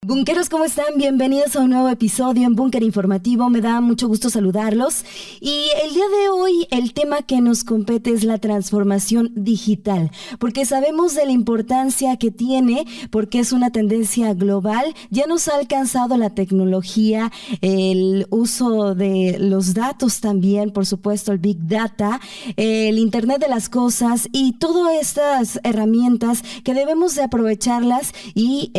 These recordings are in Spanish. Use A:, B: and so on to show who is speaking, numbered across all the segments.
A: Bunkeros, ¿cómo están? Bienvenidos a un nuevo episodio en Búnker Informativo. Me da mucho gusto saludarlos. Y el día de hoy el tema que nos compete es la transformación digital, porque sabemos de la importancia que tiene, porque es una tendencia global. Ya nos ha alcanzado la tecnología, el uso de los datos también, por supuesto, el Big Data, el Internet de las cosas y todas estas herramientas que debemos de aprovecharlas y,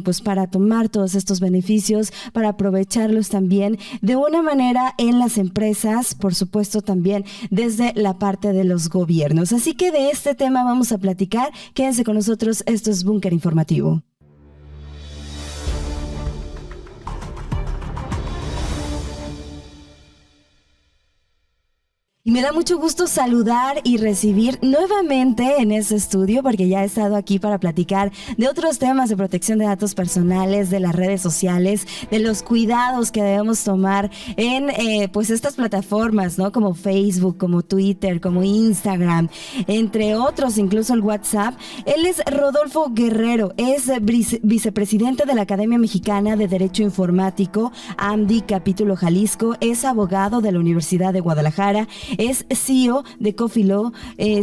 A: pues para tomar todos estos beneficios, para aprovecharlos también de una manera en las empresas, por supuesto también desde la parte de los gobiernos. Así que de este tema vamos a platicar. Quédense con nosotros, esto es Búnker Informativo. Y me da mucho gusto saludar y recibir nuevamente en este estudio, porque ya he estado aquí para platicar de otros temas de protección de datos personales, de las redes sociales, de los cuidados que debemos tomar en pues estas plataformas, ¿no? Como Facebook, como Twitter, como Instagram, entre otros, incluso el WhatsApp. Él es Rodolfo Guerrero, es vicepresidente de la Academia Mexicana de Derecho Informático, AMDI, Capítulo Jalisco, es abogado de la Universidad de Guadalajara, es CEO de Coffee Law,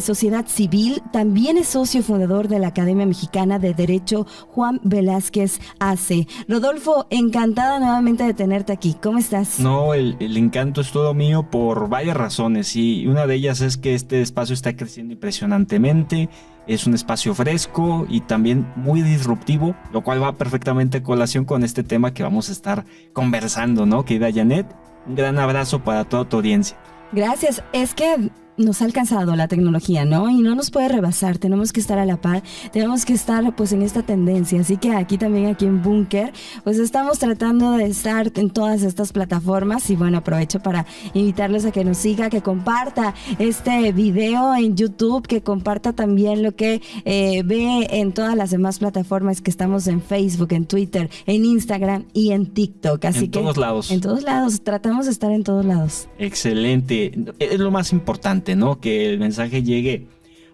A: Sociedad Civil, también es socio fundador de la Academia Mexicana de Derecho Juan Velázquez AC. Rodolfo, encantada nuevamente de tenerte aquí. ¿Cómo estás?
B: No, el encanto es todo mío por varias razones y una de ellas es que este espacio está creciendo impresionantemente. Es un espacio fresco y también muy disruptivo, lo cual va perfectamente a colación con este tema que vamos a estar conversando, ¿no? Querida Janet, un gran abrazo para toda tu audiencia.
A: Gracias. Es que nos ha alcanzado la tecnología, ¿no? Y no nos puede rebasar, tenemos que estar a la par, tenemos que estar pues en esta tendencia, así que aquí en Búnker, pues estamos tratando de estar en todas estas plataformas y bueno, aprovecho para invitarles a que nos siga, que comparta este video en YouTube, que comparta también lo que ve en todas las demás plataformas que estamos en Facebook, en Twitter, en Instagram y en TikTok, así que
B: todos lados.
A: En todos lados, tratamos de estar en todos lados.
B: Excelente, es lo más importante, ¿no? Que el mensaje llegue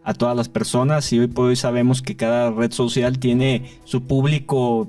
B: a todas las personas y hoy por hoy sabemos que cada red social tiene su público,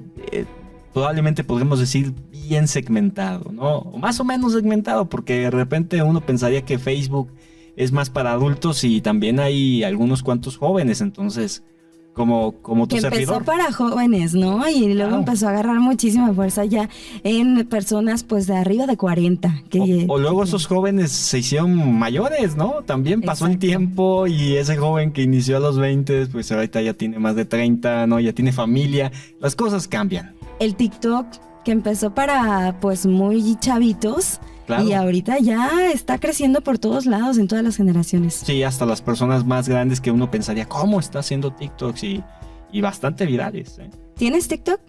B: probablemente podríamos decir bien segmentado, ¿no? O más o menos segmentado, porque de repente uno pensaría que Facebook es más para adultos y también hay algunos cuantos jóvenes, entonces como tu
A: que
B: servidor.
A: Empezó para jóvenes, ¿no? Y luego empezó a agarrar muchísima fuerza ya en personas pues de arriba de 40.
B: O luego esos jóvenes se hicieron mayores, ¿no? También pasó el tiempo y ese joven que inició a los 20, pues ahorita ya tiene más de 30, ¿no? Ya tiene familia. Las cosas cambian.
A: El TikTok que empezó para pues muy chavitos. Claro. Y ahorita ya está creciendo por todos lados, en todas las generaciones.
B: Sí, hasta las personas más grandes que uno pensaría, ¿cómo está haciendo TikToks? Y bastante virales, ¿eh?
A: ¿Tienes TikTok?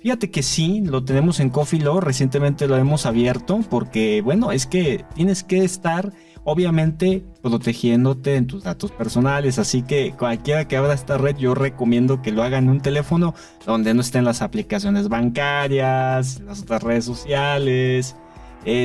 B: Fíjate que sí, lo tenemos en Coffee Law, recientemente lo hemos abierto porque, bueno, es que tienes que estar, obviamente, protegiéndote en tus datos personales, así que cualquiera que abra esta red, yo recomiendo que lo haga en un teléfono donde no estén las aplicaciones bancarias, las otras redes sociales.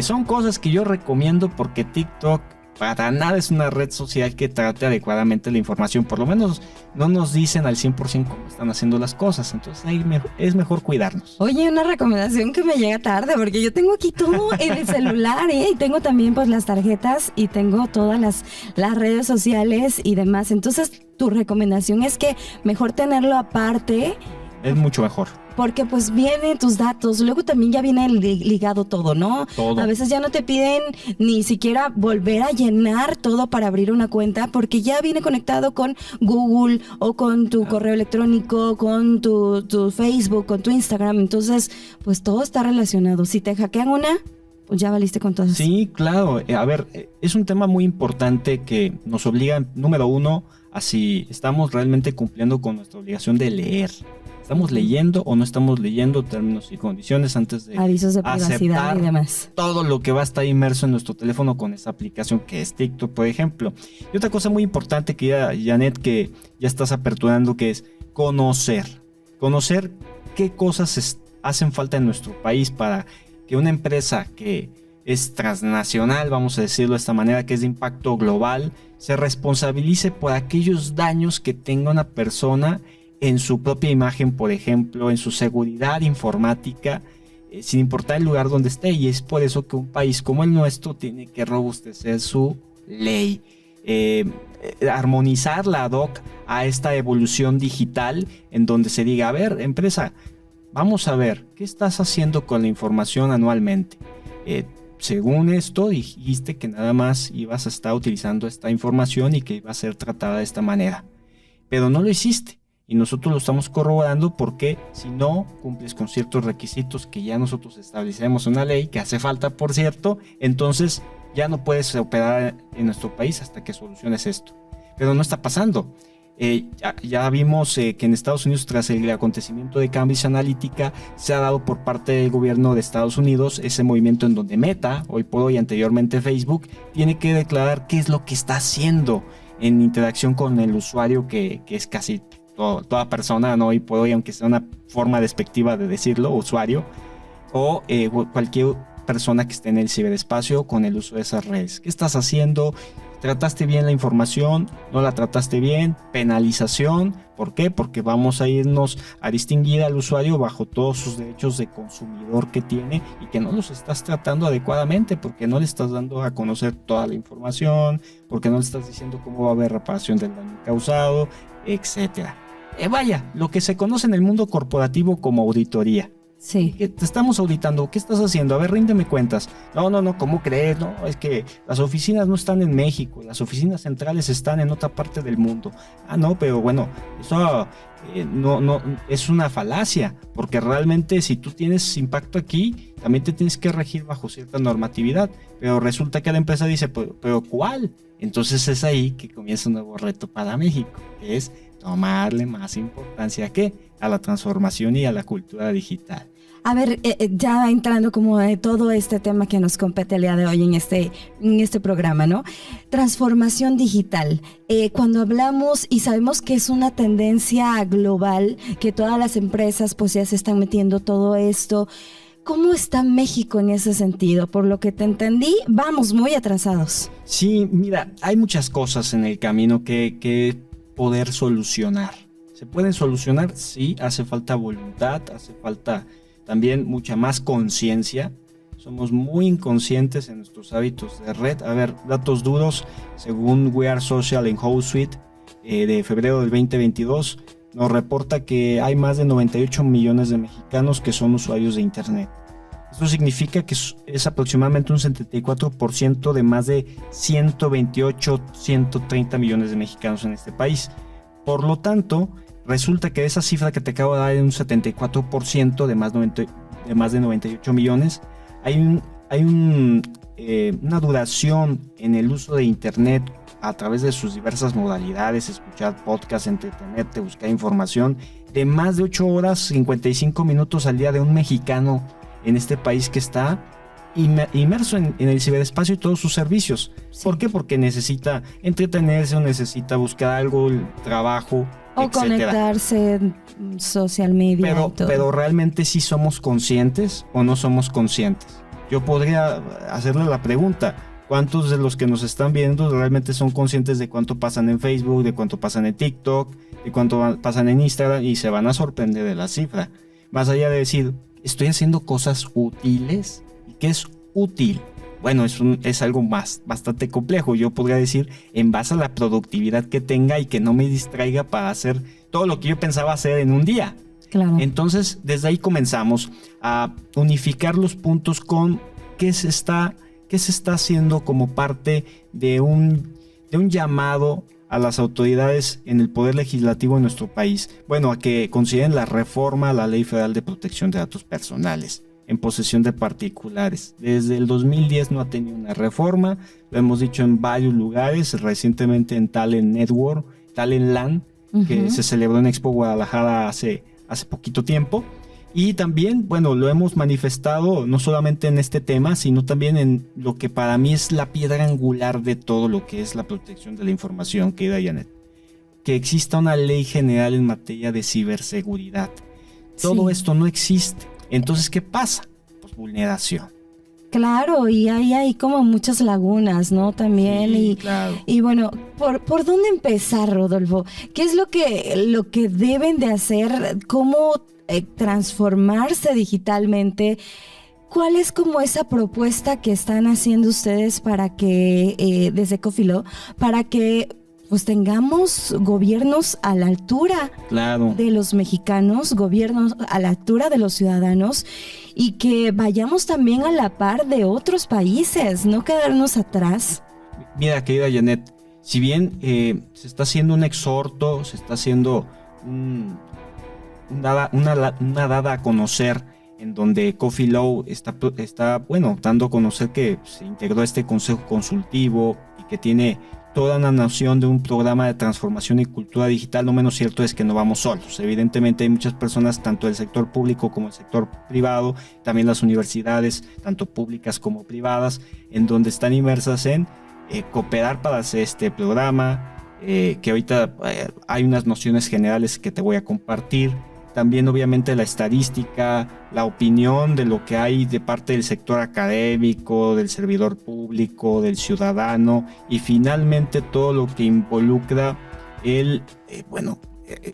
B: Son cosas que yo recomiendo porque TikTok para nada es una red social que trate adecuadamente la información. Por lo menos no nos dicen al 100% cómo están haciando las cosas. Entonces ahí es mejor cuidarnos.
A: Oye, una recomendación que me llega tarde porque yo tengo aquí todo en el celular, ¿eh? Y tengo también pues las tarjetas y tengo todas las redes sociales y demás. Entonces tu recomendación es que mejor tenerlo aparte.
B: Es mucho mejor.
A: Porque pues vienen tus datos, luego también ya viene ligado todo, ¿no?
B: Todo.
A: A veces ya no te piden ni siquiera volver a llenar todo para abrir una cuenta, porque ya viene conectado con Google o con tu correo electrónico, con tu Facebook, con tu Instagram. Entonces, pues todo está relacionado. Si te hackean una, pues ya valiste con todo.
B: Sí, claro. A ver, es un tema muy importante que nos obliga, número uno, a si estamos realmente cumpliendo con nuestra obligación de leer. ¿Estamos leyendo o no estamos leyendo términos y condiciones antes de
A: avisos de privacidad y demás?
B: Todo lo que va a estar inmerso en nuestro teléfono con esa aplicación que es TikTok, por ejemplo. Y otra cosa muy importante que ya, Janet, que ya estás aperturando, que es conocer. Conocer qué cosas hacen falta en nuestro país para que una empresa que es transnacional, vamos a decirlo de esta manera, que es de impacto global, se responsabilice por aquellos daños que tenga una persona en su propia imagen, por ejemplo, en su seguridad informática, sin importar el lugar donde esté. Y es por eso que un país como el nuestro tiene que robustecer su ley, armonizarla ad hoc a esta evolución digital, en donde se diga, a ver, empresa, vamos a ver, ¿qué estás haciendo con la información anualmente? Según esto, dijiste que nada más ibas a estar utilizando esta información y que iba a ser tratada de esta manera, pero no lo hiciste. Y nosotros lo estamos corroborando porque si no cumples con ciertos requisitos que ya nosotros establecemos en una ley, que hace falta, por cierto, entonces ya no puedes operar en nuestro país hasta que soluciones esto. Pero no está pasando. Ya vimos que en Estados Unidos, tras el acontecimiento de Cambridge Analytica, se ha dado por parte del gobierno de Estados Unidos ese movimiento en donde Meta, hoy por hoy, anteriormente Facebook, tiene que declarar qué es lo que está haciendo en interacción con el usuario, que es casi toda persona, ¿no? Hoy por hoy, aunque sea una forma despectiva de decirlo, usuario, o cualquier persona que esté en el ciberespacio con el uso de esas redes. ¿Qué estás haciendo? ¿Trataste bien la información? ¿No la trataste bien? Penalización. ¿Por qué? Porque vamos a irnos a distinguir al usuario bajo todos sus derechos de consumidor que tiene y que no los estás tratando adecuadamente, porque no le estás dando a conocer toda la información, porque no le estás diciendo cómo va a haber reparación del daño causado, etcétera. Vaya, lo que se conoce en el mundo corporativo como auditoría.
A: Sí.
B: Que te estamos auditando, ¿qué estás haciendo? A ver, ríndeme cuentas. No, ¿cómo crees? No, es que las oficinas no están en México, las oficinas centrales están en otra parte del mundo. No, pero bueno, eso no es una falacia, porque realmente si tú tienes impacto aquí, también te tienes que regir bajo cierta normatividad, pero resulta que la empresa dice, pero ¿cuál? Entonces es ahí que comienza un nuevo reto para México, que es tomarle más importancia a la transformación y a la cultura digital.
A: A ver, ya entrando como de todo este tema que nos compete el día de hoy en este programa, ¿no? Transformación digital. Cuando hablamos y sabemos que es una tendencia global, que todas las empresas pues ya se están metiendo todo esto, ¿cómo está México en ese sentido? Por lo que te entendí, vamos muy atrasados.
B: Sí, mira, hay muchas cosas en el camino que poder solucionar. ¿Se pueden solucionar? Sí, hace falta voluntad, hace falta también mucha más conciencia. Somos muy inconscientes en nuestros hábitos de red. A ver, datos duros, según We Are Social en Hootsuite de febrero del 2022, nos reporta que hay más de 98 millones de mexicanos que son usuarios de Internet. Esto significa que es aproximadamente un 74% de más de 128, 130 millones de mexicanos en este país. Por lo tanto, resulta que esa cifra que te acabo de dar, un 74% de más de 98 millones, hay una duración en el uso de Internet a través de sus diversas modalidades, escuchar podcasts, entretenerte, buscar información, de más de 8 horas, 55 minutos al día de un mexicano en este país que está inmerso en el ciberespacio y todos sus servicios. Sí. ¿Por qué? Porque necesita entretenerse o necesita buscar algo, el trabajo,
A: o etcétera. Conectarse en social media.
B: Pero realmente sí somos conscientes o no somos conscientes. Yo podría hacerle la pregunta: ¿cuántos de los que nos están viendo realmente son conscientes de cuánto pasan en Facebook, de cuánto pasan en TikTok, de cuánto pasan en Instagram? Y se van a sorprender de la cifra. Más allá de decir, ¿estoy haciendo cosas útiles? ¿Y qué es útil? Bueno, es algo bastante complejo. Yo podría decir, en base a la productividad que tenga y que no me distraiga para hacer todo lo que yo pensaba hacer en un día.
A: Claro.
B: Entonces, desde ahí comenzamos a unificar los puntos con qué se está haciendo como parte de un llamado a las autoridades en el poder legislativo en nuestro país. Bueno, a que consideren la reforma a la Ley Federal de Protección de Datos Personales en posesión de particulares. Desde el 2010 no ha tenido una reforma, lo hemos dicho en varios lugares, recientemente en Talent Network, Talent Land, que se celebró en Expo Guadalajara hace poquito tiempo. Y también, bueno, lo hemos manifestado no solamente en este tema, sino también en lo que para mí es la piedra angular de todo lo que es la protección de la información, querida Janet. Que exista una ley general en materia de ciberseguridad. Todo esto no existe. Entonces, ¿qué pasa? Pues vulneración.
A: Claro, y hay como muchas lagunas, ¿no? También,
B: Sí, claro.
A: y bueno, ¿por dónde empezar, Rodolfo? ¿Qué es lo que deben de hacer? ¿Cómo transformarse digitalmente? ¿Cuál es como esa propuesta que están haciendo ustedes para que, desde Cofilo, para que pues tengamos gobiernos a la altura
B: Claro.
A: de los mexicanos, gobiernos a la altura de los ciudadanos y que vayamos también a la par de otros países, no quedarnos atrás?
B: Mira, querida Janet, si bien se está haciendo un exhorto, se está haciendo una dada a conocer en donde Coffee Law está, bueno, dando a conocer que se integró a este consejo consultivo y que tiene toda una noción de un programa de transformación y cultura digital. Lo menos cierto es que no vamos solos. Evidentemente hay muchas personas, tanto del sector público como del sector privado, también las universidades, tanto públicas como privadas, en donde están inmersas en cooperar para hacer este programa, que ahorita hay unas nociones generales que te voy a compartir. También obviamente la estadística, la opinión de lo que hay de parte del sector académico, del servidor público, del ciudadano y finalmente todo lo que involucra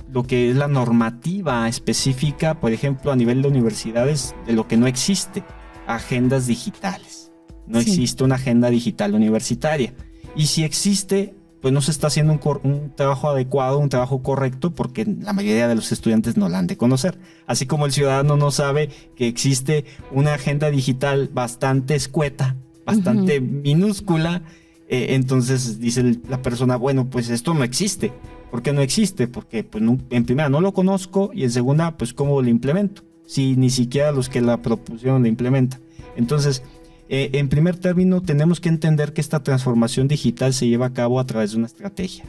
B: lo que es la normativa específica, por ejemplo a nivel de universidades, de lo que no existe, agendas digitales. No existe una agenda digital universitaria. Y si existe, pues no se está haciendo un trabajo adecuado, un trabajo correcto, porque la mayoría de los estudiantes no la han de conocer. Así como el ciudadano no sabe que existe una agenda digital bastante escueta, bastante minúscula, entonces dice la persona, bueno, pues esto no existe. ¿Por qué no existe? Porque pues, en primera no lo conozco y en segunda, pues ¿cómo lo implemento? Si ni siquiera los que la propusieron lo implementan. Entonces, en primer término, tenemos que entender que esta transformación digital se lleva a cabo a través de una estrategia.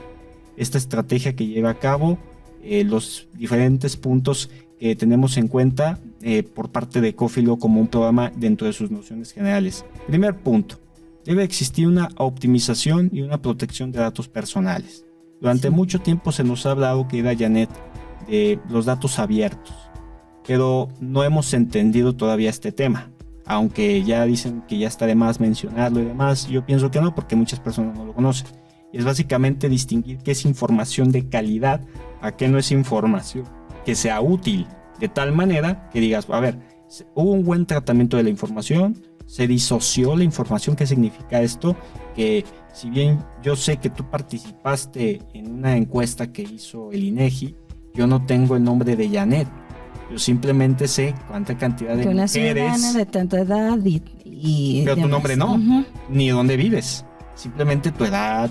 B: Esta estrategia que lleva a cabo los diferentes puntos que tenemos en cuenta por parte de Cofilo como un programa dentro de sus nociones generales. Primer punto, debe existir una optimización y una protección de datos personales. Durante mucho tiempo se nos ha hablado, querida Janet, de los datos abiertos, pero no hemos entendido todavía este tema. Aunque ya dicen que ya está de más mencionarlo y demás, yo pienso que no, porque muchas personas no lo conocen. Y es básicamente distinguir qué es información de calidad a qué no es información que sea útil, de tal manera que digas, a ver, hubo un buen tratamiento de la información, se disoció la información. ¿Qué significa esto? Que si bien yo sé que tú participaste en una encuesta que hizo el INEGI, yo no tengo el nombre de Janet. Yo simplemente sé cuánta cantidad de
A: una
B: mujeres...
A: ciudadana de tanta edad y
B: pero tu
A: demás.
B: nombre no, ni dónde vives. Simplemente tu edad,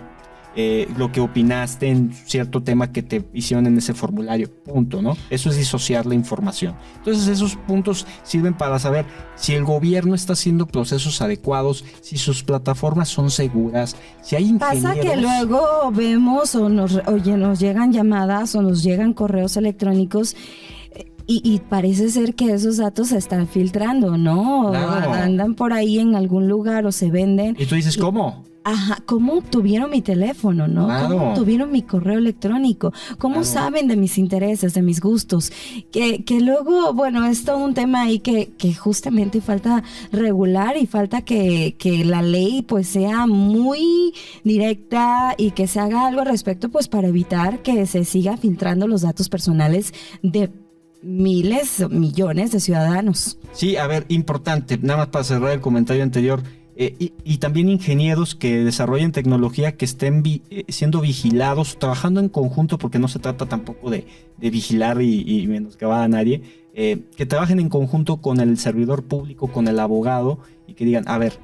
B: lo que opinaste en cierto tema que te hicieron en ese formulario, punto, ¿no? Eso es disociar la información. Entonces esos puntos sirven para saber si el gobierno está haciendo procesos adecuados, si sus plataformas son seguras, si hay ingenieros...
A: Pasa que luego vemos o nos llegan llamadas o nos llegan correos electrónicos y parece ser que esos datos se están filtrando, ¿no?
B: Claro.
A: Andan por ahí en algún lugar o se venden.
B: Y tú dices, ¿cómo?
A: Ajá, ¿cómo obtuvieron mi teléfono, no?
B: Claro.
A: ¿Cómo obtuvieron mi correo electrónico? ¿Cómo
B: Claro.
A: saben de mis intereses, de mis gustos? Que luego, bueno, es todo un tema ahí que justamente falta regular y falta que la ley pues sea muy directa y que se haga algo al respecto pues para evitar que se siga filtrando los datos personales de miles, millones de ciudadanos.
B: Sí, a ver, importante, nada más para cerrar el comentario anterior, y también ingenieros que desarrollen tecnología que estén siendo vigilados, trabajando en conjunto, porque no se trata tampoco de vigilar y menoscabar a nadie, que trabajen en conjunto con el servidor público, con el abogado, y que digan, a ver,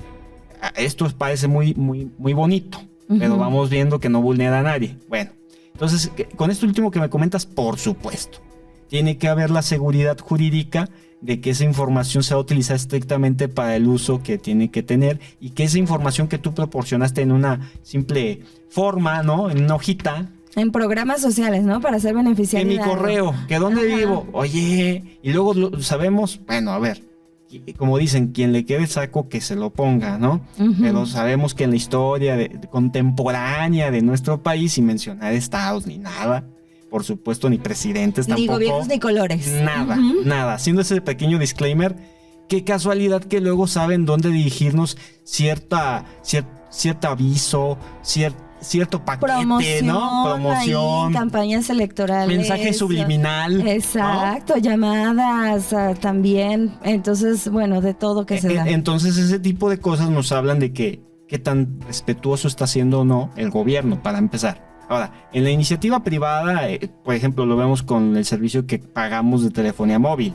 B: esto parece muy bonito, pero vamos viendo que no vulnera a nadie. Bueno, entonces, con esto último que me comentas, por supuesto, tiene que haber la seguridad jurídica de que esa información sea utilizada estrictamente para el uso que tiene que tener y que esa información que tú proporcionaste en una simple forma, ¿no? En una hojita.
A: En programas sociales, ¿no? Para ser beneficiario.
B: En mi correo, que dónde vivo. Oye, y luego sabemos, bueno, a ver, como dicen, quien le quede saco que se lo ponga, ¿no? Pero sabemos que en la historia contemporánea de nuestro país, sin mencionar estados ni nada, por supuesto, ni presidentes tampoco.
A: Ni gobiernos ni colores.
B: Nada. Haciendo ese pequeño disclaimer, qué casualidad que luego saben dónde dirigirnos cierto aviso, cierto paquete, ¿no? Promoción.
A: Ahí, campañas electorales.
B: Mensaje subliminal.
A: Exacto,
B: ¿no?
A: llamadas también. Entonces, bueno, de todo que se da.
B: Entonces, ese tipo de cosas nos hablan de qué tan respetuoso está siendo o no el gobierno, para empezar. Ahora, en la iniciativa privada, por ejemplo, lo vemos con el servicio que pagamos de telefonía móvil.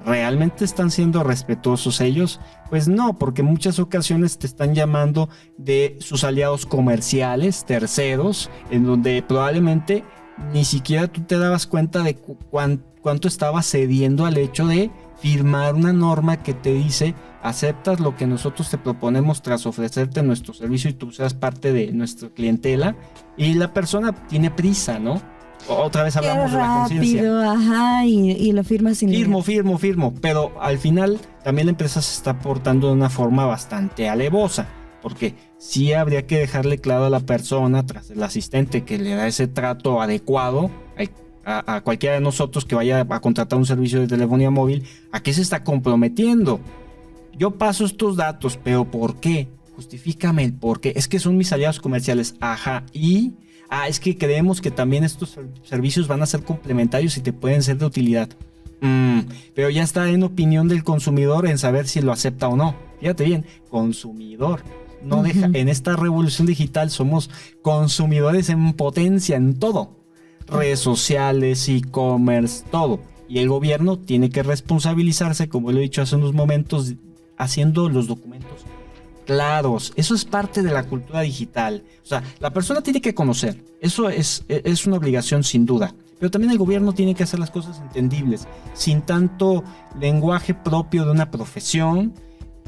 B: ¿Realmente están siendo respetuosos ellos? Pues no, porque en muchas ocasiones te están llamando de sus aliados comerciales, terceros, en donde probablemente ni siquiera tú te dabas cuenta de cuánto estabas cediendo al hecho de firmar una norma que te dice: aceptas lo que nosotros te proponemos tras ofrecerte nuestro servicio y tú seas parte de nuestra clientela. Y la persona tiene prisa, ¿no? Otra vez hablamos de la conciencia.
A: Rápido, ajá, y lo firmas sin
B: Firmo. Pero al final también la empresa se está portando de una forma bastante alevosa. Porque sí habría que dejarle claro a la persona, tras el asistente que le da ese trato adecuado a cualquiera de nosotros que vaya a contratar un servicio de telefonía móvil, a qué se está comprometiendo. Yo paso estos datos, pero ¿por qué? Justifícame el por qué. Es que son mis aliados comerciales. Ajá, y... es que creemos que también estos servicios van a ser complementarios y te pueden ser de utilidad. Pero ya está en opinión del consumidor en saber si lo acepta o no. Fíjate bien, consumidor. No deja, en esta revolución digital somos consumidores en potencia, en todo. Redes sociales, e-commerce, todo. Y el gobierno tiene que responsabilizarse, como lo he dicho hace unos momentos, haciendo los documentos claros. Eso es parte de la cultura digital. O sea, la persona tiene que conocer. Eso es una obligación sin duda. Pero también el gobierno tiene que hacer las cosas entendibles, sin tanto lenguaje propio de una profesión,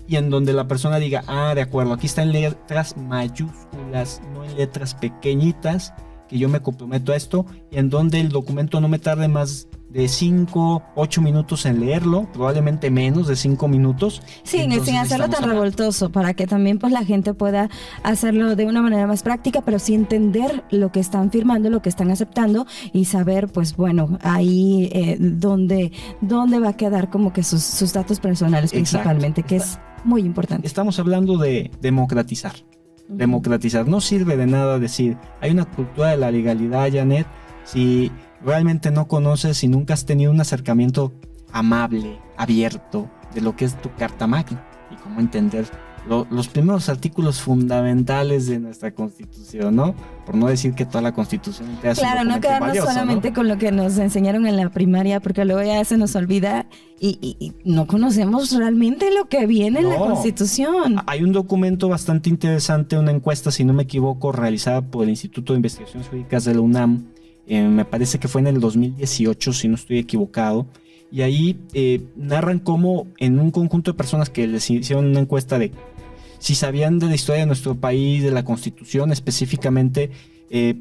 B: y en donde la persona diga: de acuerdo, aquí está en letras mayúsculas, no en letras pequeñitas, que yo me comprometo a esto, y en donde el documento no me tarde más de 5, 8 minutos en leerlo, probablemente menos de 5 minutos.
A: Sí, sin hacerlo tan revoltoso, para que también pues la gente pueda hacerlo de una manera más práctica, pero sí entender lo que están firmando, lo que están aceptando, y saber pues bueno, ahí dónde va a quedar como que sus datos personales principalmente. Exacto. Que es muy importante.
B: Estamos hablando de democratizar. Democratizar. No sirve de nada decir: hay una cultura de la legalidad, Janet, si realmente no conoces, si nunca has tenido un acercamiento amable, abierto, de lo que es tu Carta Magna y cómo entender los primeros artículos fundamentales de nuestra Constitución, ¿no? Por no decir que toda la Constitución es
A: claro, no quedarnos valioso, solamente, ¿no?, con lo que nos enseñaron en la primaria, porque luego ya se nos olvida y no conocemos realmente lo que viene en la Constitución.
B: Hay un documento bastante interesante, una encuesta, si no me equivoco, realizada por el Instituto de Investigaciones Jurídicas de la UNAM. Me parece que fue en el 2018, si no estoy equivocado. Y ahí narran cómo en un conjunto de personas que les hicieron una encuesta de si sabían de la historia de nuestro país, de la Constitución específicamente,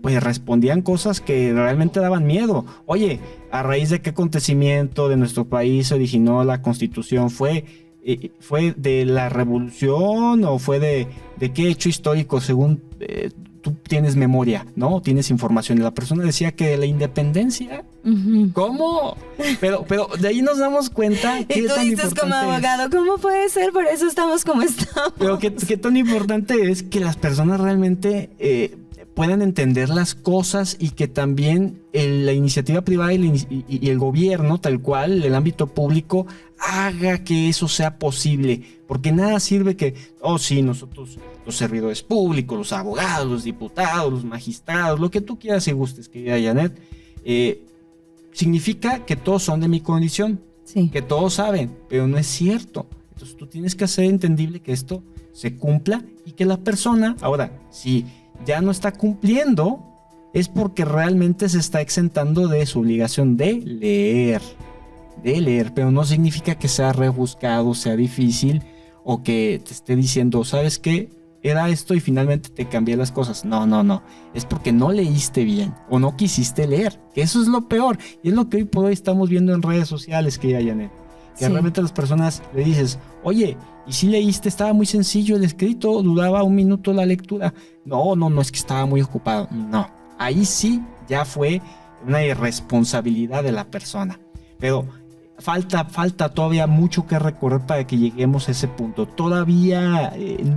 B: pues respondían cosas que realmente daban miedo. Oye, ¿a raíz de qué acontecimiento de nuestro país se originó la Constitución? ¿Fue de la Revolución o fue de qué hecho histórico según tú tienes memoria, ¿no? Tienes información? Y la persona decía que de la independencia. ¿Cómo? Pero de ahí nos damos cuenta que
A: y tú dices como abogado, ¿cómo puede ser? Por eso estamos como estamos.
B: Pero qué tan importante es que las personas realmente puedan entender las cosas, y que también la iniciativa privada y el gobierno, tal cual, el ámbito público, haga que eso sea posible. Porque nada sirve que, sí, nosotros, los servidores públicos, los abogados, los diputados, los magistrados, lo que tú quieras y gustes, querida Janet, significa que todos son de mi condición,
A: sí,
B: que todos saben, pero no es cierto. Entonces tú tienes que hacer entendible que esto se cumpla, y que la persona, ahora, si ya no está cumpliendo, es porque realmente se está exentando de su obligación de leer, pero no significa que sea rebuscado, sea difícil, o que te esté diciendo: ¿sabes qué? Era esto y finalmente te cambié las cosas. No, es porque no leíste bien o no quisiste leer, que eso es lo peor, y es lo que hoy por hoy estamos viendo en redes sociales, que Janet, que sí, realmente a las personas le dices: oye, ¿y si leíste? Estaba muy sencillo el escrito, duraba 1 minuto la lectura. No, es que estaba muy ocupado. No, ahí sí ya fue una irresponsabilidad de la persona. Pero falta todavía mucho que recorrer para que lleguemos a ese punto. Todavía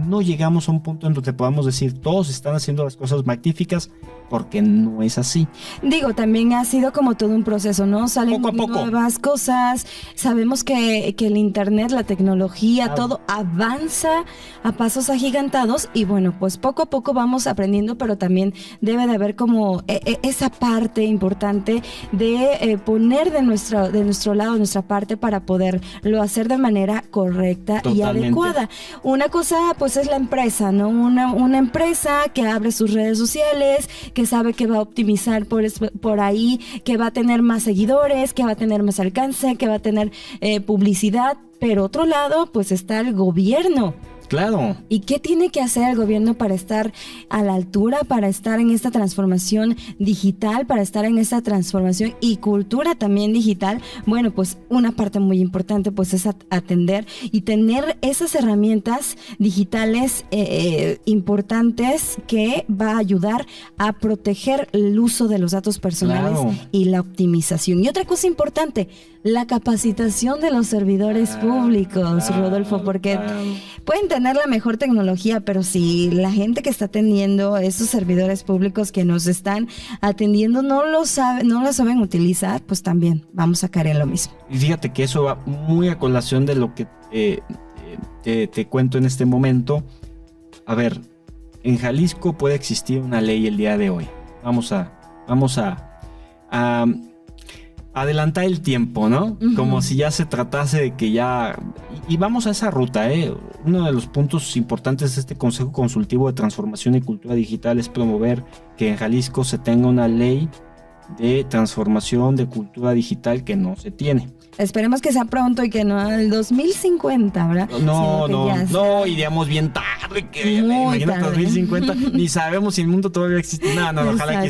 B: no llegamos a un punto en donde podamos decir todos están haciendo las cosas magníficas, porque no es así.
A: Digo, también ha sido como todo un proceso, ¿no? Salen
B: poco a poco
A: nuevas cosas. Sabemos que el internet, la tecnología, todo avanza a pasos agigantados y bueno, pues poco a poco vamos aprendiendo, pero también debe de haber como esa parte importante de poner de nuestro lado, nuestra parte para poderlo hacer de manera correcta. Totalmente. Y adecuada. Una cosa pues es la empresa, ¿no? Una empresa que abre sus redes sociales, que sabe que va a optimizar por ahí, que va a tener más seguidores, que va a tener más alcance, que va a tener publicidad. Pero otro lado pues está el gobierno.
B: Claro.
A: ¿Y qué tiene que hacer el gobierno para estar a la altura, para estar en esta transformación digital, para estar en esta transformación y cultura también digital? Bueno, pues una parte muy importante pues es atender y tener esas herramientas digitales importantes que va a ayudar a proteger el uso de los datos personales y la optimización. Y otra cosa importante, la capacitación de los servidores públicos, Rodolfo, porque pueden tener la mejor tecnología, pero si la gente que está atendiendo esos servidores públicos que nos están atendiendo no lo saben utilizar, pues también vamos a caer en lo mismo.
B: Y fíjate que eso va muy a colación de lo que te cuento en este momento. A ver, en Jalisco puede existir una ley el día de hoy. Vamos a adelantar el tiempo, ¿no? Uh-huh. Como si ya se tratase de que ya... Y vamos a esa ruta, ¿eh? Uno de los puntos importantes de este Consejo Consultivo de Transformación y Cultura Digital es promover que en Jalisco se tenga una ley de transformación de cultura digital que no se tiene.
A: Esperemos que sea pronto y que no el 2050, ¿verdad?
B: No, iríamos bien tarde. Imagínate 2050, ni sabemos si el mundo todavía existe. No, ojalá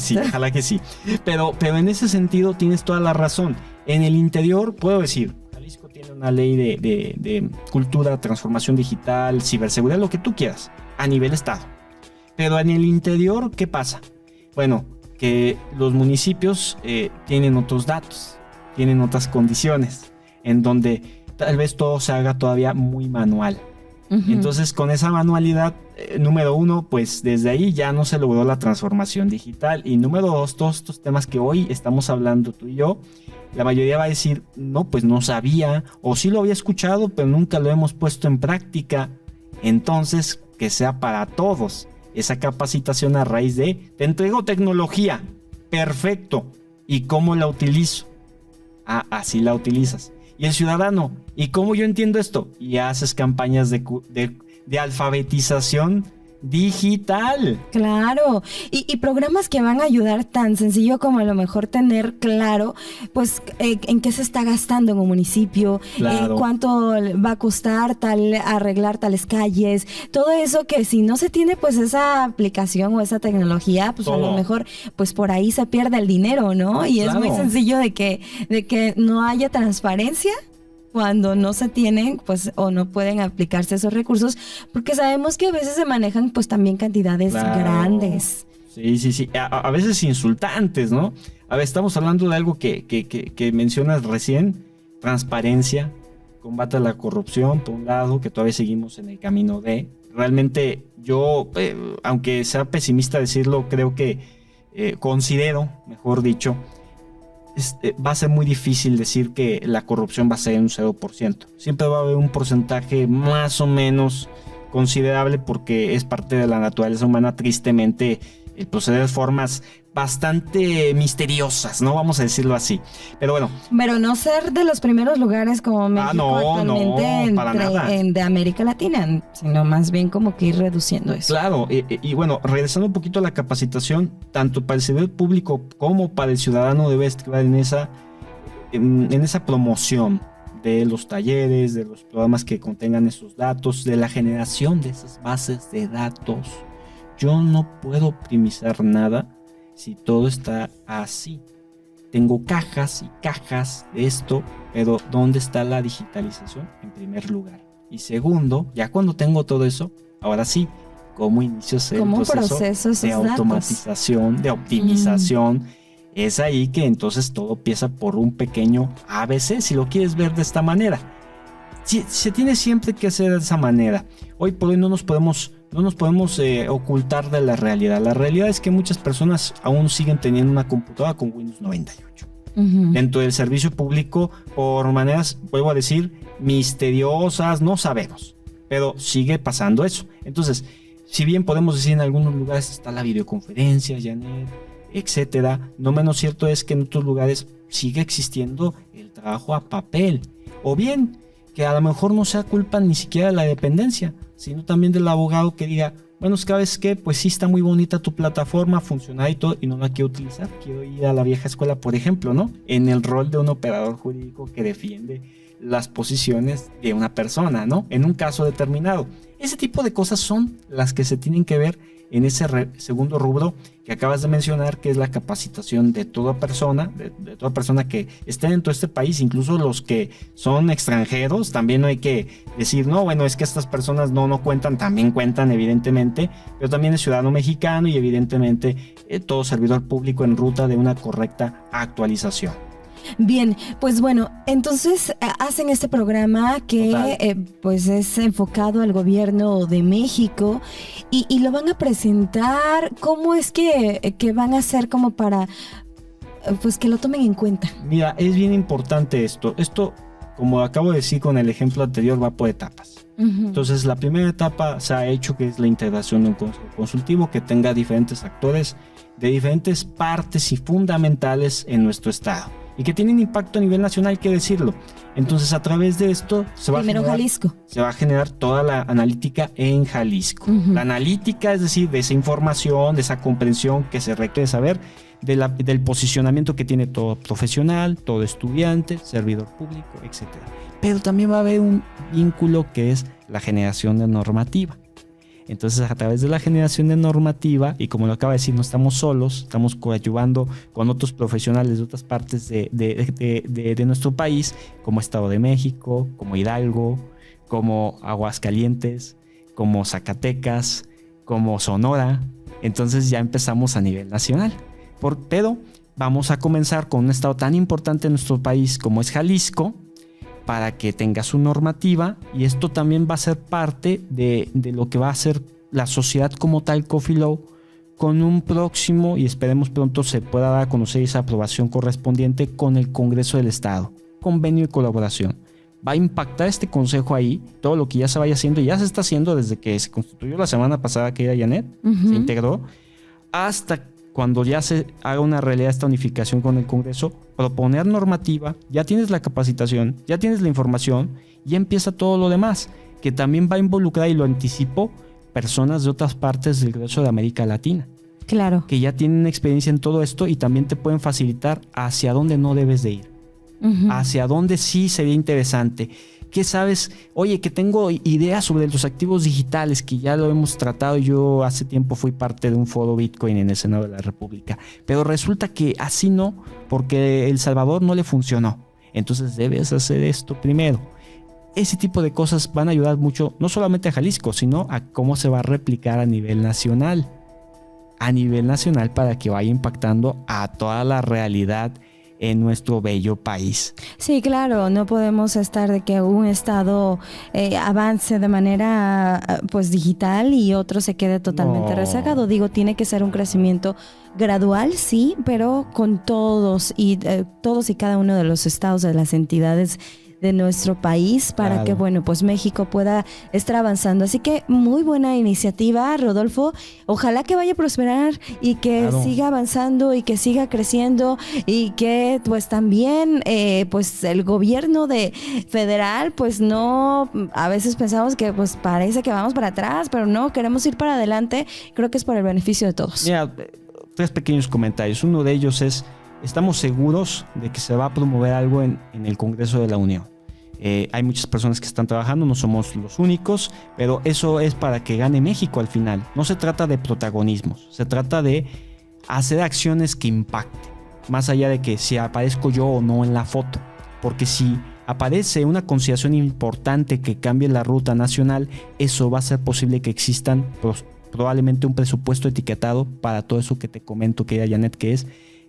B: que sí. Pero en ese sentido tienes toda la razón. En el interior, puedo decir, Jalisco tiene una ley de cultura, transformación digital, ciberseguridad, lo que tú quieras, a nivel estado. Pero en el interior, ¿qué pasa? Bueno, que los municipios tienen otros datos, tienen otras condiciones, en donde tal vez todo se haga todavía muy manual. Uh-huh. Entonces, con esa manualidad, número uno, pues desde ahí ya no se logró la transformación digital. Y número dos, todos estos temas que hoy estamos hablando tú y yo, la mayoría va a decir, no, pues no sabía, o sí lo había escuchado, pero nunca lo hemos puesto en práctica. Entonces, que sea para todos esa capacitación a raíz de, te entrego tecnología, perfecto, ¿y cómo la utilizo? Así la utilizas. Y el ciudadano, ¿y cómo yo entiendo esto? Y haces campañas de alfabetización digital.
A: Claro, y programas que van a ayudar tan sencillo como a lo mejor tener claro, pues, en qué se está gastando en un municipio,
B: claro.
A: Cuánto va a costar arreglar tales calles, todo eso que si no se tiene pues esa aplicación o esa tecnología, pues todo. A lo mejor pues por ahí se pierde el dinero, ¿no? Y claro. Es muy sencillo de que no haya transparencia cuando no se tienen, pues, o no pueden aplicarse esos recursos, porque sabemos que a veces se manejan, pues, también cantidades grandes.
B: Sí. A veces insultantes, ¿no? A ver, estamos hablando de algo que mencionas recién, transparencia, combate a la corrupción, por un lado, que todavía seguimos en el camino de... Realmente yo, aunque sea pesimista decirlo, creo que considero, mejor dicho, va a ser muy difícil decir que la corrupción va a ser un 0%. Siempre va a haber un porcentaje más o menos considerable porque es parte de la naturaleza humana, tristemente, el proceder de formas bastante misteriosas, ¿no? Vamos a decirlo así. Pero bueno.
A: Pero no ser de los primeros lugares como México actualmente de América Latina, sino más bien como que ir reduciendo eso.
B: Claro, y bueno, regresando un poquito a la capacitación, tanto para el servidor público como para el ciudadano debe estar en esa promoción de los talleres, de los programas que contengan esos datos, de la generación de esas bases de datos. Yo no puedo optimizar nada si todo está así. Tengo cajas y cajas de esto, pero ¿dónde está la digitalización? En primer lugar. Y segundo, ya cuando tengo todo eso, ahora sí, ¿cómo inicio el proceso de automatización, de optimización? Es ahí que entonces todo empieza por un pequeño ABC, si lo quieres ver de esta manera. Se tiene siempre que hacer de esa manera. Hoy por hoy no nos podemos ocultar de la realidad. La realidad es que muchas personas aún siguen teniendo una computadora con Windows 98. Dentro del servicio público, por maneras, vuelvo a decir, misteriosas, no sabemos, pero sigue pasando eso. Entonces, si bien podemos decir en algunos lugares está la videoconferencia, Janet, etcétera, no menos cierto es que en otros lugares sigue existiendo el trabajo a papel, o bien que a lo mejor no sea culpa ni siquiera de la dependencia, sino también del abogado que diga, bueno, ¿sabes qué? Pues sí está muy bonita tu plataforma, funciona y todo, y no la quiero utilizar. Quiero ir a la vieja escuela, por ejemplo, ¿no? En el rol de un operador jurídico que defiende las posiciones de una persona, ¿no? En un caso determinado. Ese tipo de cosas son las que se tienen que ver en ese segundo rubro que acabas de mencionar, que es la capacitación de toda persona, de toda persona que esté dentro de este país, incluso los que son extranjeros. También no hay que decir, no, bueno, es que estas personas no cuentan, también cuentan evidentemente, pero también es ciudadano mexicano y evidentemente todo servidor público en ruta de una correcta actualización.
A: Bien, pues bueno, entonces hacen este programa que pues es enfocado al gobierno de México y lo van a presentar. ¿Cómo es que van a hacer como para pues que lo tomen en cuenta? Mira, es bien importante esto. Esto, como acabo de decir con el ejemplo anterior, va por etapas. Entonces, la primera etapa se ha hecho, que es la integración de un consejo consultivo que tenga diferentes actores de diferentes partes y fundamentales en nuestro estado, y que tienen impacto a nivel nacional, hay que decirlo. Entonces, a través de esto se va a generar toda la analítica en Jalisco. La analítica, es decir, de esa información, de esa comprensión que se requiere saber, del posicionamiento que tiene todo profesional, todo estudiante, servidor público, etc. Pero también va a haber un vínculo que es la generación de normativa. Entonces, a través de la generación de normativa, y como lo acaba de decir, no estamos solos, estamos coadyuvando con otros profesionales de otras partes de nuestro país, como Estado de México, como Hidalgo, como Aguascalientes, como Zacatecas, como Sonora. Entonces ya empezamos a nivel nacional. Pero vamos a comenzar con un estado tan importante en nuestro país como es Jalisco, para que tenga su normativa, y esto también va a ser parte de lo que va a ser la sociedad como tal, Coffee Law, con un próximo, y esperemos pronto se pueda dar a conocer esa aprobación correspondiente con el Congreso del Estado, convenio y colaboración. Va a impactar este consejo ahí, todo lo que ya se vaya haciendo, y ya se está haciendo desde que se constituyó la semana pasada, que era Janet, se integró, hasta cuando ya se haga una realidad esta unificación con el Congreso, proponer normativa, ya tienes la capacitación, ya tienes la información, ya empieza todo lo demás, que también va a involucrar, y lo anticipo, personas de otras partes del grueso de América Latina. Claro. Que ya tienen experiencia en todo esto y también te pueden facilitar hacia dónde no debes de ir. Hacia dónde sí sería interesante. ¿Qué sabes? Oye, que tengo ideas sobre los activos digitales, que ya lo hemos tratado. Yo hace tiempo fui parte de un foro Bitcoin en el Senado de la República, pero resulta que así no, porque El Salvador no le funcionó. Entonces debes hacer esto primero. Ese tipo de cosas van a ayudar mucho, no solamente a Jalisco, sino a cómo se va a replicar a nivel nacional. A nivel nacional, para que vaya impactando a toda la realidad en nuestro bello país. Sí, claro, no podemos estar de que un estado avance de manera pues digital y otro se quede totalmente rezagado. Digo, tiene que ser un crecimiento gradual, sí, pero con todos y cada uno de los estados, de las entidades de nuestro país, para que, bueno, pues México pueda estar avanzando. Así que muy buena iniciativa, Rodolfo. Ojalá que vaya a prosperar y que siga avanzando y que siga creciendo, y que pues también pues el gobierno federal, pues no, a veces pensamos que pues parece que vamos para atrás, pero no, queremos ir para adelante. Creo que es por el beneficio de todos. Mira, 3 pequeños comentarios. Uno de ellos es: estamos seguros de que se va a promover algo en el Congreso de la Unión. Hay muchas personas que están trabajando, no somos los únicos, pero eso es para que gane México al final. No se trata de protagonismos, se trata de hacer acciones que impacten, más allá de que si aparezco yo o no en la foto. Porque si aparece una conciliación importante que cambie la ruta nacional, eso va a ser posible que existan probablemente un presupuesto etiquetado para todo eso que te comento, que era Janet, que es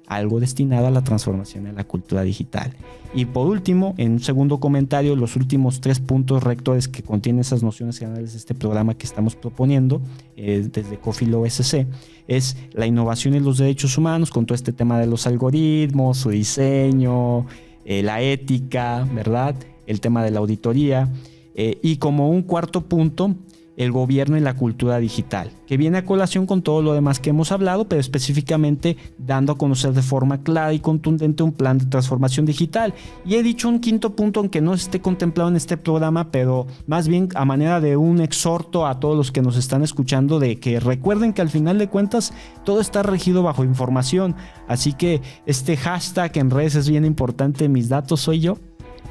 B: algo destinado a la transformación de la cultura digital. Y por último, en un segundo comentario, los últimos 3 puntos rectores que contienen esas nociones generales de este programa que estamos proponiendo desde Coffee Law SC es la innovación en los derechos humanos con todo este tema de los algoritmos, su diseño, la ética, ¿verdad? El tema de la auditoría y como un cuarto punto, el gobierno y la cultura digital, que viene a colación con todo lo demás que hemos hablado, pero específicamente dando a conocer de forma clara y contundente un plan de transformación digital. Y he dicho un quinto punto, aunque no esté contemplado en este programa, pero más bien a manera de un exhorto a todos los que nos están escuchando de que recuerden que al final de cuentas todo está regido bajo información. Así que este hashtag en redes es bien importante, mis datos soy yo.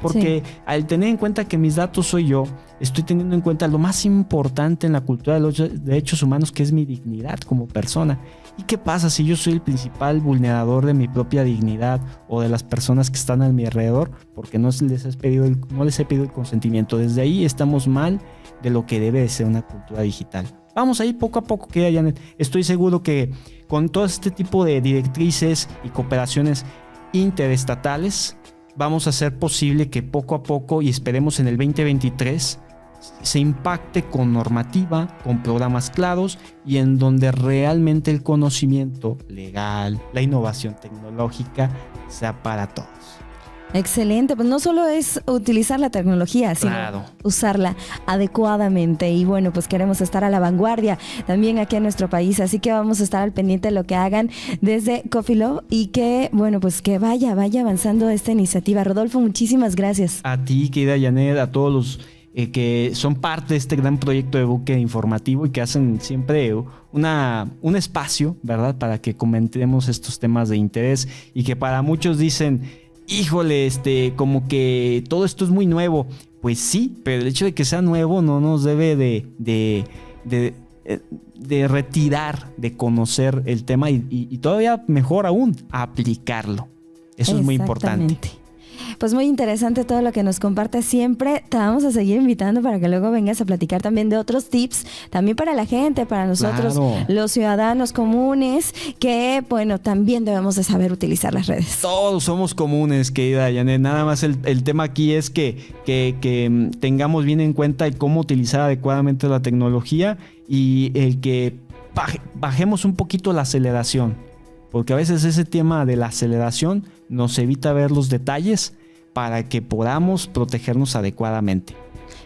B: Porque al tener en cuenta que mis datos soy yo, estoy teniendo en cuenta lo más importante en la cultura de los derechos humanos, que es mi dignidad como persona. ¿Y qué pasa si yo soy el principal vulnerador de mi propia dignidad o de las personas que están a mi alrededor? Porque no les he pedido el consentimiento. Desde ahí estamos mal de lo que debe de ser una cultura digital. Vamos a ir poco a poco, querida Janet. Estoy seguro que con todo este tipo de directrices y cooperaciones interestatales, vamos a hacer posible que poco a poco, y esperemos en el 2023, se impacte con normativa, con programas claros y en donde realmente el conocimiento legal, la innovación tecnológica sea para todos.
A: Excelente, pues no solo es utilizar la tecnología, sino usarla adecuadamente. Y bueno, pues queremos estar a la vanguardia también aquí en nuestro país, así que vamos a estar al pendiente de lo que hagan desde Coffee Law y que, bueno, pues que vaya avanzando esta iniciativa. Rodolfo, muchísimas gracias.
B: A ti, querida Janet, a todos los que son parte de este gran proyecto de buque informativo y que hacen siempre un espacio, ¿verdad?, para que comentemos estos temas de interés y que para muchos dicen, híjole, como que todo esto es muy nuevo. Pues sí, pero el hecho de que sea nuevo no nos debe de retirar de conocer el tema y todavía mejor aún, aplicarlo. Eso es muy importante.
A: Pues muy interesante todo lo que nos compartes siempre. Te vamos a seguir invitando para que luego vengas a platicar también de otros tips, también para la gente, para nosotros, los ciudadanos comunes, que bueno, también debemos de saber utilizar las redes.
B: Todos somos comunes, querida Janet. Nada más el tema aquí es que tengamos bien en cuenta el cómo utilizar adecuadamente la tecnología y el que bajemos un poquito la aceleración. Porque a veces ese tema de la aceleración nos evita ver los detalles para que podamos protegernos adecuadamente.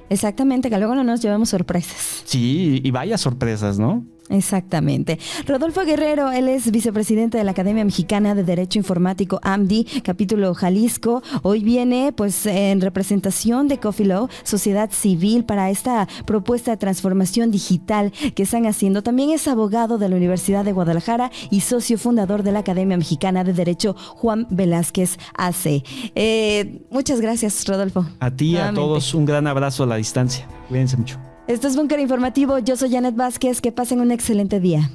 A: Exactamente, que luego no nos llevemos sorpresas.
B: Sí, y vaya sorpresas, ¿no?
A: Exactamente. Rodolfo Guerrero, él es vicepresidente de la Academia Mexicana de Derecho Informático, AMDI, capítulo Jalisco. Hoy viene pues en representación de Coffee Law, sociedad civil, para esta propuesta de transformación digital que están haciendo. También es abogado de la Universidad de Guadalajara y socio fundador de la Academia Mexicana de Derecho Juan Velázquez AC. Muchas gracias, Rodolfo.
B: A ti y a todos un gran abrazo a la distancia. Cuídense mucho.
A: Esto es Búnker Informativo. Yo soy Janet Vázquez. Que pasen un excelente día.